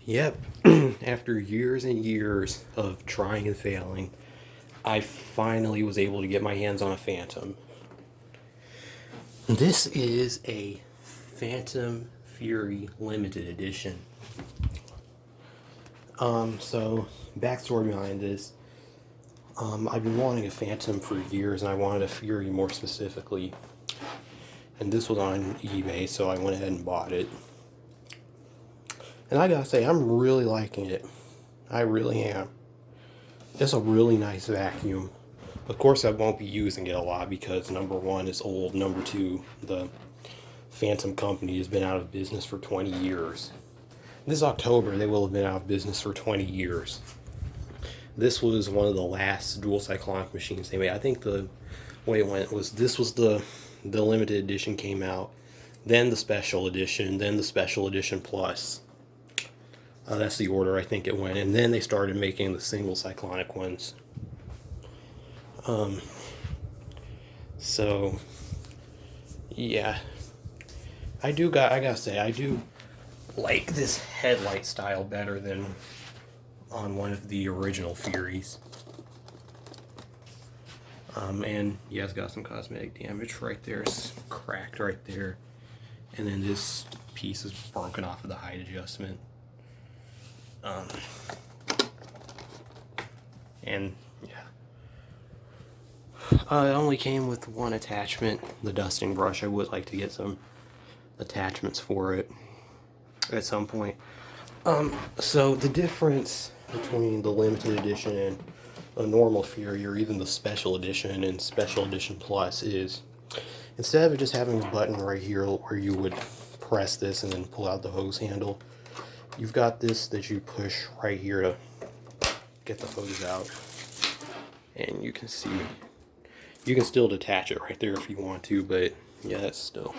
Yep, after years and years of trying and failing, I finally was able to get my hands on a Fantom. This is a Fantom Fury limited edition. So backstory behind this, I've been wanting a Fantom for years, and I wanted a Fury more specifically. And this was on eBay, so I went ahead and bought it. And I gotta say, I'm really liking it. I really am. It's a really nice vacuum. Of course, I won't be using it a lot because number one, it's old. Number two, the Fantom company has been out of business for 20 years. This October, they will have been out of business for 20 years. This was one of the last dual cyclonic machines they made. I think the way it went was this was the limited edition came out, then the special edition, then the special edition plus. That's the order I think it went, and then they started making the single cyclonic ones. So yeah, I gotta say, I do like this headlight style better than on one of the original Furies. And yeah, it's got some cosmetic damage right there. It's cracked right there, and then this piece is broken off of the height adjustment. And yeah, it only came with one attachment, the dusting brush. I would like to get some attachments for it at some point. So the difference between the limited edition and a normal Fury, or even the special edition and special edition plus, is instead of just having a button right here where you would press this and then pull out the hose handle, you've got this that you push right here to get the hose out. And you can see, you can still detach it right there if you want to, but yeah, that still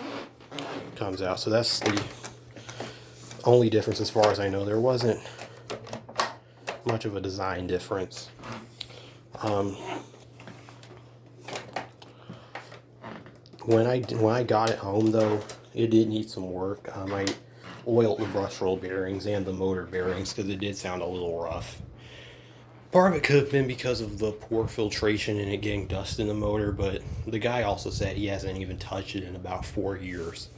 comes out. So that's the only difference as far as I know. There wasn't much of a design difference. When I got it home though, it did need some work. I oiled the brush roll bearings and the motor bearings because it did sound a little rough. Part of it could have been because of the poor filtration and it getting dust in the motor, but the guy also said he hasn't even touched it in about 4 years.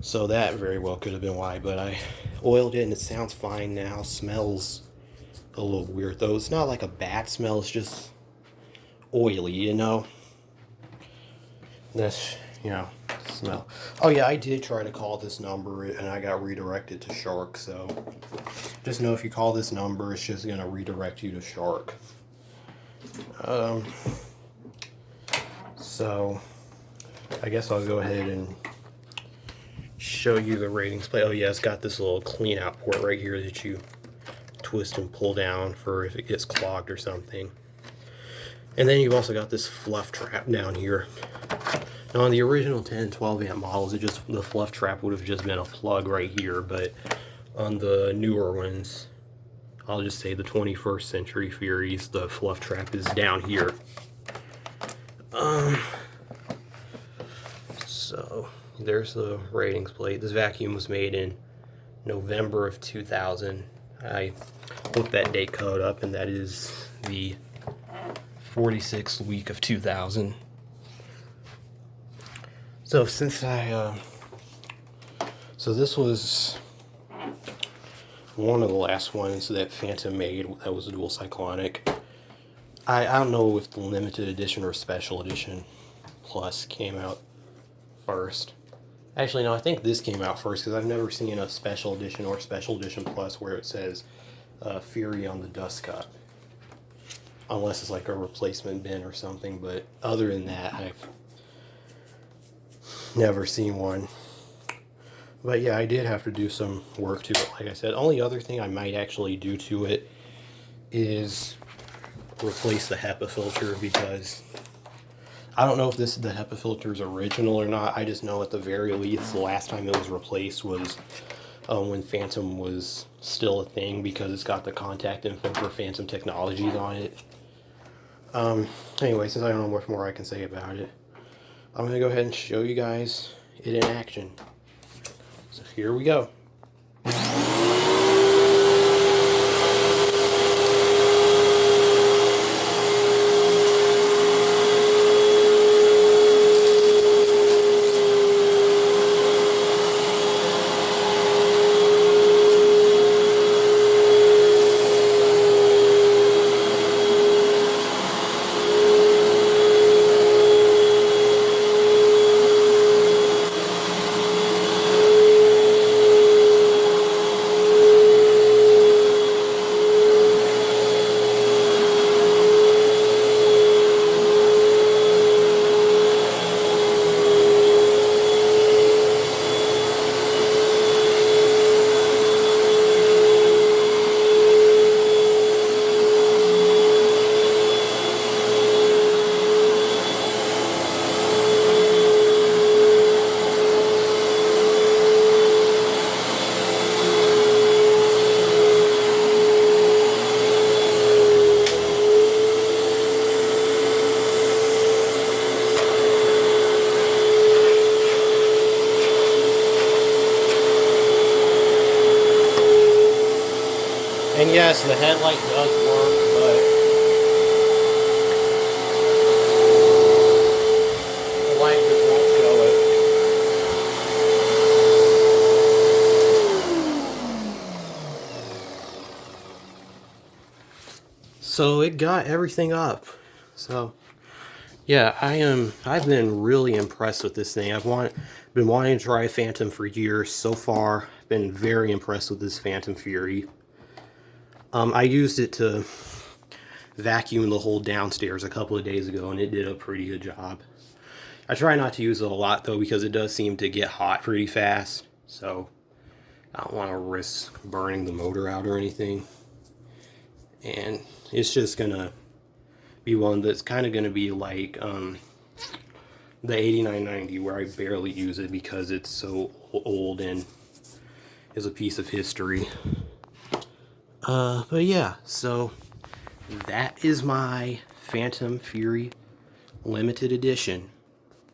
So that very well could have been why, but I oiled it and it sounds fine now. Smells a little weird though. It's not like a bad smell, it's just oily, you know? That's, smell. Oh yeah, I did try to call this number and I got redirected to Shark, so just know if you call this number, it's just gonna redirect you to Shark. So I guess I'll go ahead and show you the ratings plate. Oh yeah, it's got this little clean out port right here that you twist and pull down for if it gets clogged or something. And then you've also got this fluff trap down here. Now on the original 10 and 12 amp models, the fluff trap would have just been a plug right here, but on the newer ones, I'll just say the 21st century Furies, the fluff trap is down here. So there's the ratings plate. This vacuum was made in November of 2000. I looked that date code up, and that is the 46th week of 2000. So since so this was one of the last ones that Fantom made that was a dual cyclonic. I don't know if the limited edition or special edition plus came out first. Actually, no, I think this came out first because I've never seen a special edition or special edition plus where it says Fury on the dust cup. Unless it's like a replacement bin or something, but other than that, I've never seen one. But yeah, I did have to do some work to it, like I said. Only other thing I might actually do to it is replace the HEPA filter, because I don't know if the HEPA filter is original or not. I just know at the very least the last time it was replaced was when Fantom was still a thing, because it's got the contact info for Fantom Technologies on it. Anyway, since I don't know much more I can say about it, I'm going to go ahead and show you guys it in action. So here we go. And yes, the headlight does work, but the light just won't show it. So it got everything up. So yeah, I've been really impressed with this thing. Been wanting to try a Fantom for years. So far, been very impressed with this Fantom Fury. I used it to vacuum the whole downstairs a couple of days ago, and it did a pretty good job. I try not to use it a lot though, because it does seem to get hot pretty fast. So I don't want to risk burning the motor out or anything. And it's just gonna be one that's kind of gonna be like the 8990, where I barely use it because it's so old and is a piece of history. But yeah, so that is my Fantom Fury limited edition.